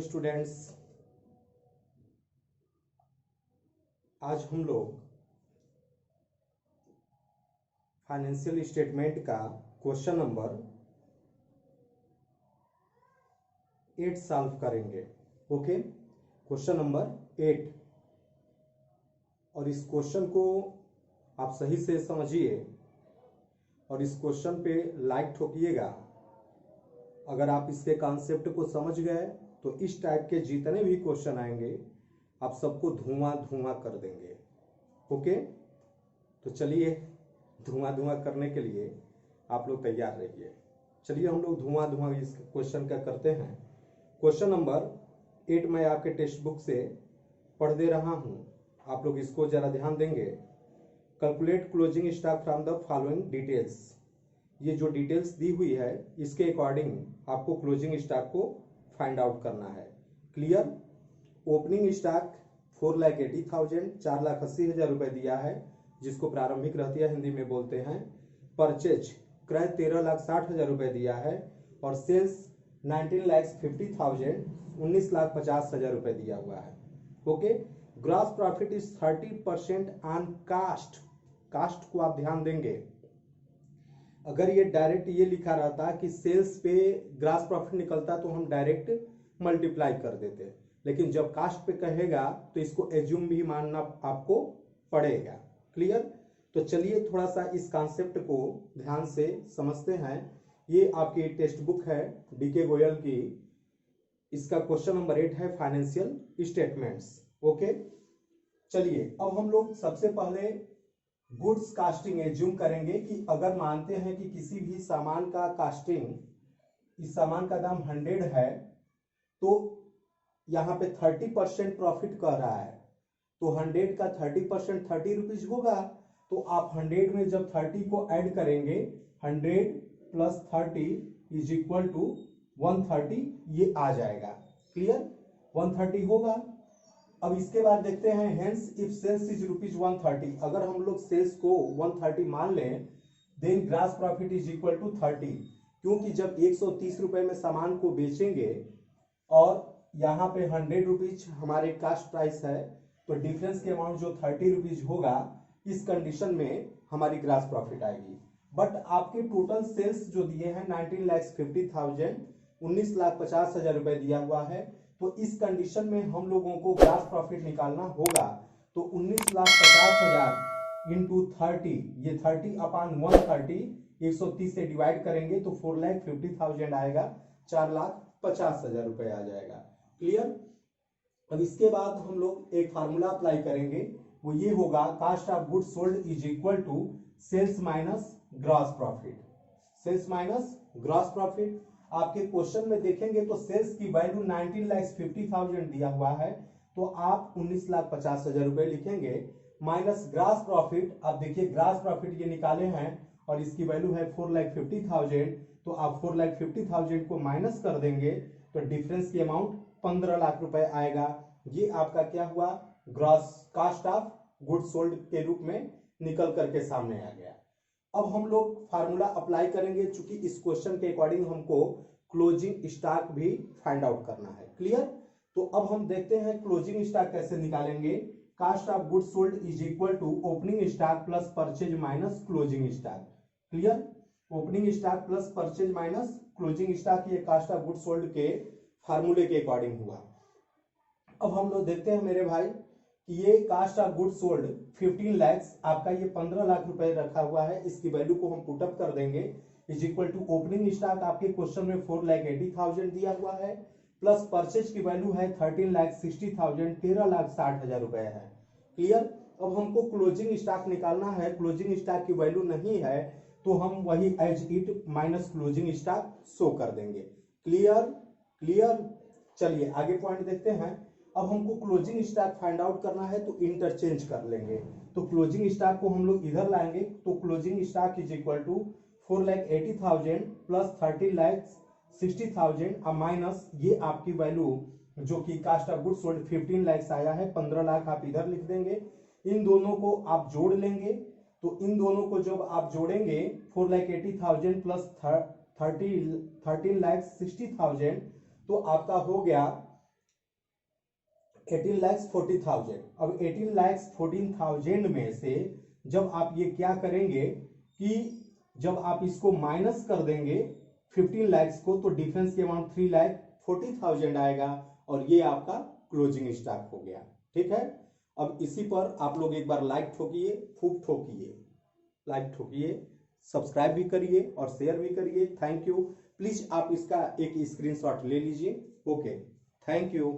Students, आज हम लोग फाइनेंशियल स्टेटमेंट का क्वेश्चन नंबर 8 सॉल्व करेंगे। Okay, question number 8। और इस क्वेश्चन को आप सही से समझिए और इस क्वेश्चन पे लाइक ठोकिएगा। अगर आप इसके कॉन्सेप्ट को समझ गए तो इस टाइप के जितने भी क्वेश्चन आएंगे आप सबको धुआं धुआं कर देंगे। ओके, तो चलिए धुआं धुआं करने के लिए आप लोग तैयार रहिए। चलिए हम लोग धुआं धुआं इस क्वेश्चन का करते हैं। क्वेश्चन नंबर 8 मैं आपके टेक्स्ट बुक से पढ़ दे रहा हूं, आप लोग इसको जरा ध्यान देंगे। Calculate closing stock from the following details. ये जो डिटेल्स दी हुई है इसके अकॉर्डिंग आपको क्लोजिंग स्टॉक को फाइंड आउट करना है। क्लियर। ओपनिंग स्टॉक 4,80,000 4,80,000 रुपए दिया है, जिसको प्रारंभिक रहतिया हिंदी में बोलते हैं। परचेज क्रय 13,60,000 रुपए दिया है और सेल्स 19,50,000 19,50,000 रुपए दिया हुआ है। Okay, gross profit is 30% on cost. Cost को आप ध्यान देंगे। अगर ये डायरेक्ट ये लिखा रहता कि सेल्स पे ग्रॉस प्रॉफिट निकलता तो हम डायरेक्ट मल्टीप्लाई कर देते, लेकिन जब कास्ट पे कहेगा तो इसको एज्यूम भी मानना आपको पड़ेगा। क्लियर। तो चलिए थोड़ा सा इस कॉन्सेप्ट को ध्यान से समझते हैं। ये आपकी टेक्स्ट बुक है डीके गोयल की। इसका क्वेश्चन नंबर 8 है फाइनेंशियल स्टेटमेंट्स। ओके, चलिए अब हम लोग सबसे पहले गुड्स कास्टिंग एज्यूम करेंगे कि अगर मानते हैं कि किसी भी सामान का कास्टिंग, इस सामान का दाम 100 है तो यहाँ पे 30% प्रॉफिट कह रहा है, तो 100 का 30% 30 रुपीज होगा। तो आप 100 में जब 30 को ऐड करेंगे 100 प्लस 30 इज इक्वल टू 130, ये आ जाएगा। क्लियर, 130 होगा। अब इसके बाद देखते हैं हेंस इफ सेल्स इज ₹130। अगर हम लोग सेल्स को 130 मान लें then gross profit is equal to 30, क्योंकि जब 130 रुपए में सामान को बेचेंगे और यहाँ पे 100 रुपीज हमारे कास्ट प्राइस है, तो डिफरेंस के अमाउंट जो 30 रुपीज होगा, इस कंडीशन में हमारी ग्रॉस प्रॉफिट आएगी। बट आपके टोटल सेल्स जो दिए हैं 19,50,000 19,50,000 रुपए दिया हुआ है, तो इस कंडीशन में हम लोगों को ग्रॉस प्रॉफिट निकालना होगा। तो 19,50,000 इंटू 30, ये 30 अपान 130 130 से डिवाइड करेंगे तो 4,50,000 आएगा, 4,50,000 रुपए आ जाएगा। क्लियर। अब इसके बाद हम लोग एक फार्मूला अप्लाई करेंगे, वो ये होगा cost of goods sold is equal to sales minus gross profit. Sales minus gross profit. आपके क्वेश्चन में देखेंगे तो सेल्स की वैल्यू 19,50,000 दिया हुआ है, तो आप 19,50,000 रुपए लिखेंगे माइनस ग्रॉस प्रॉफिट। आप देखिए ग्रॉस प्रॉफिट ये निकाले हैं और इसकी वैल्यू है 4,50,000, तो आप 4,50,000 को माइनस कर देंगे तो डिफरेंस की अमाउंट 15 लाख रुपए आएगा। ये आपका क्या हुआ, gross cost of goods sold के रूप में निकल करके सामने आ गया। अब हम लोग फार्मूला अप्लाई करेंगे, चूंकि इस क्वेश्चन के अकॉर्डिंग हमको क्लोजिंग स्टॉक भी फाइंड आउट करना है। क्लियर। तो अब हम देखते हैं क्लोजिंग स्टॉक कैसे निकालेंगे। Cost of goods sold is equal to opening stock plus purchase minus closing stock. Clear. Opening stock plus purchase minus closing stock, ये कास्ट ऑफ गुड्स सोल्ड के फार्मूले के अकॉर्डिंग हुआ। अब हम लोग देखते हैं मेरे भाई कि ये cost of goods sold 15 lakh, आपका ये 15 लाख रुपए रखा हुआ है, इसकी वैल्यू को हम पुटअप कर देंगे is equal to opening stock आपके क्वेश्चन में 4,80,000 दिया हुआ है, प्लस परचेज की वैल्यू है 13,60,000 13,60,000 रुपए है। क्लियर। अब हमको क्लोजिंग स्टॉक निकालना है, क्लोजिंग स्टॉक की वैल्यू नहीं है तो हम वही as it minus closing stock show कर देंगे। क्लियर। क्लियर। चलिए आगे पॉइंट देखते हैं। अब हमको क्लोजिंग स्टॉक फाइंड आउट करना है तो इंटरचेंज कर लेंगे, तो क्लोजिंग स्टॉक को हम लोग इधर लाएंगे, तो closing stock is equal to 4,80,000 plus 30,60,000 minus ये आपकी वैल्यू जो कि cost of goods sold 15 lakh आया है, 15 लाख आप इधर लिख देंगे। इन दोनों को आप जोड़ लेंगे, तो इन दोनों को जब आप जोड़ेंगे 4,80,000 प्लस 13,60,000 तो आपका हो गया 18,40,000। अब 18,14,000 में से जब आप ये क्या करेंगे कि जब आप इसको माइनस कर देंगे 15 लाख को, तो डिफरेंस के अमाउंट 3,40,000 आएगा और ये आपका क्लोजिंग स्टॉक हो गया। ठीक है, अब इसी पर आप लोग एक बार लाइक ठोकिए, खूब ठोकिए, लाइक ठोकिए, सब्सक्राइब भी करिए और शेयर भी करिए। Thank you. प्लीज आप इसका एक स्क्रीनशॉट ले लीजिए। Okay, thank you.